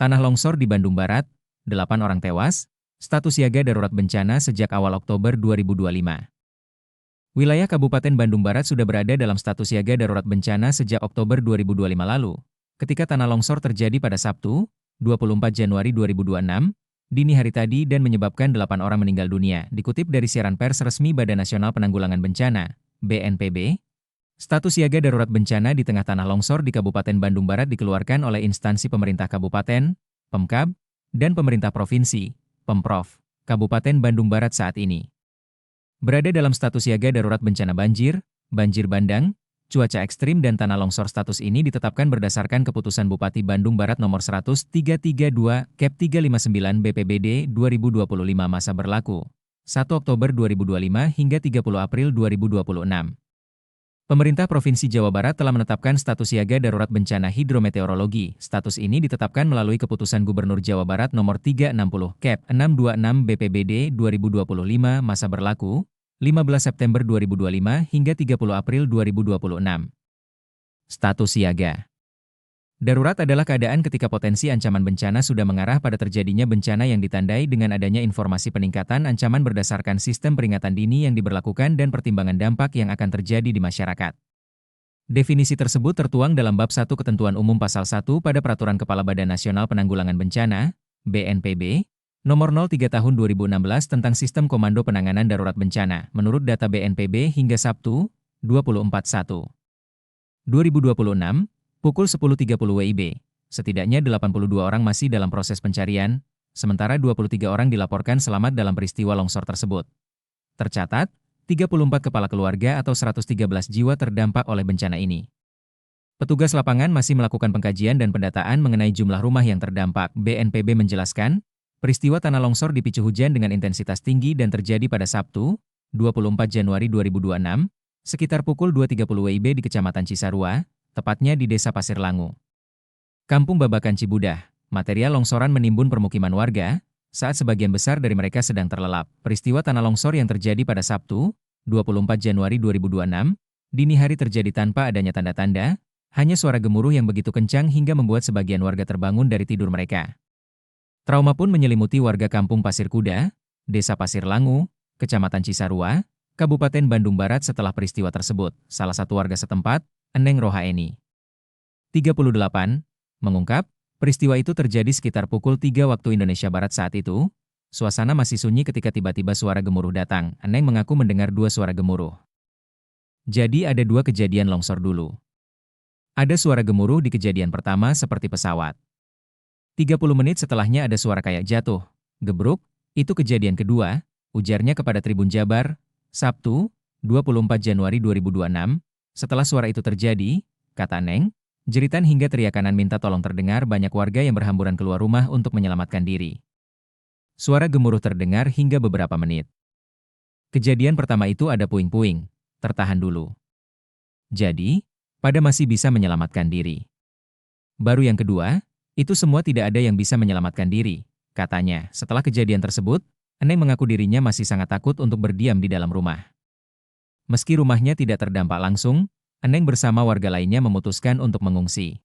Tanah longsor di Bandung Barat, 8 orang tewas, status siaga darurat bencana sejak awal Oktober 2025. Wilayah Kabupaten Bandung Barat sudah berada dalam status siaga darurat bencana sejak Oktober 2025 lalu, ketika tanah longsor terjadi pada Sabtu, 24 Januari 2026, dini hari tadi dan menyebabkan 8 orang meninggal dunia, dikutip dari siaran pers resmi Badan Nasional Penanggulangan Bencana, BNPB. Status siaga darurat bencana di tengah tanah longsor di Kabupaten Bandung Barat dikeluarkan oleh instansi pemerintah kabupaten, Pemkab, dan pemerintah provinsi, Pemprov, Kabupaten Bandung Barat saat ini. Berada dalam status siaga darurat bencana banjir, banjir bandang, cuaca ekstrim dan tanah longsor. Status ini ditetapkan berdasarkan keputusan Bupati Bandung Barat nomor 10332/359 BPBD 2025 masa berlaku 1 Oktober 2025 hingga 30 April 2026. Pemerintah Provinsi Jawa Barat telah menetapkan status siaga darurat bencana hidrometeorologi. Status ini ditetapkan melalui keputusan Gubernur Jawa Barat nomor 360/626 BPBD 2025 masa berlaku 15 September 2025 hingga 30 April 2026. Status siaga darurat adalah keadaan ketika potensi ancaman bencana sudah mengarah pada terjadinya bencana yang ditandai dengan adanya informasi peningkatan ancaman berdasarkan sistem peringatan dini yang diberlakukan dan pertimbangan dampak yang akan terjadi di masyarakat. Definisi tersebut tertuang dalam Bab 1 Ketentuan Umum Pasal 1 pada Peraturan Kepala Badan Nasional Penanggulangan Bencana, BNPB, nomor 03 tahun 2016 tentang Sistem Komando Penanganan Darurat Bencana. Menurut data BNPB hingga Sabtu, 24/1. 2026, pukul 10.30 WIB, setidaknya 82 orang masih dalam proses pencarian, sementara 23 orang dilaporkan selamat dalam peristiwa longsor tersebut. Tercatat, 34 kepala keluarga atau 113 jiwa terdampak oleh bencana ini. Petugas lapangan masih melakukan pengkajian dan pendataan mengenai jumlah rumah yang terdampak. BNPB menjelaskan, peristiwa tanah longsor dipicu hujan dengan intensitas tinggi dan terjadi pada Sabtu, 24 Januari 2026, sekitar pukul 2.30 WIB di Kecamatan Cisarua, tepatnya di Desa Pasir Langu, Kampung Babakan Cibudah. Material longsoran menimbun permukiman warga, saat sebagian besar dari mereka sedang terlelap. Peristiwa tanah longsor yang terjadi pada Sabtu, 24 Januari 2026, dini hari terjadi tanpa adanya tanda-tanda, hanya suara gemuruh yang begitu kencang hingga membuat sebagian warga terbangun dari tidur mereka. Trauma pun menyelimuti warga Kampung Pasir Kuda, Desa Pasir Langu, Kecamatan Cisarua, Kabupaten Bandung Barat setelah peristiwa tersebut. Salah satu warga setempat, Eneng Rohaeni, 38, mengungkap, peristiwa itu terjadi sekitar pukul 3 waktu Indonesia Barat saat itu. Suasana masih sunyi ketika tiba-tiba suara gemuruh datang. Eneng mengaku mendengar 2 suara gemuruh. Jadi ada 2 kejadian longsor dulu. Ada suara gemuruh di kejadian pertama seperti pesawat. 30 menit setelahnya ada suara kayak jatuh, gebruk, itu kejadian kedua, ujarnya kepada Tribun Jabar, Sabtu, 24 Januari 2026. Setelah suara itu terjadi, kata Neng, jeritan hingga teriakan minta tolong terdengar. Banyak warga yang berhamburan keluar rumah untuk menyelamatkan diri. Suara gemuruh terdengar hingga beberapa menit. Kejadian pertama itu ada puing-puing, tertahan dulu. Jadi, pada masih bisa menyelamatkan diri. Baru yang kedua, itu semua tidak ada yang bisa menyelamatkan diri, katanya. Setelah kejadian tersebut, Neng mengaku dirinya masih sangat takut untuk berdiam di dalam rumah. Meski rumahnya tidak terdampak langsung, Eneng bersama warga lainnya memutuskan untuk mengungsi.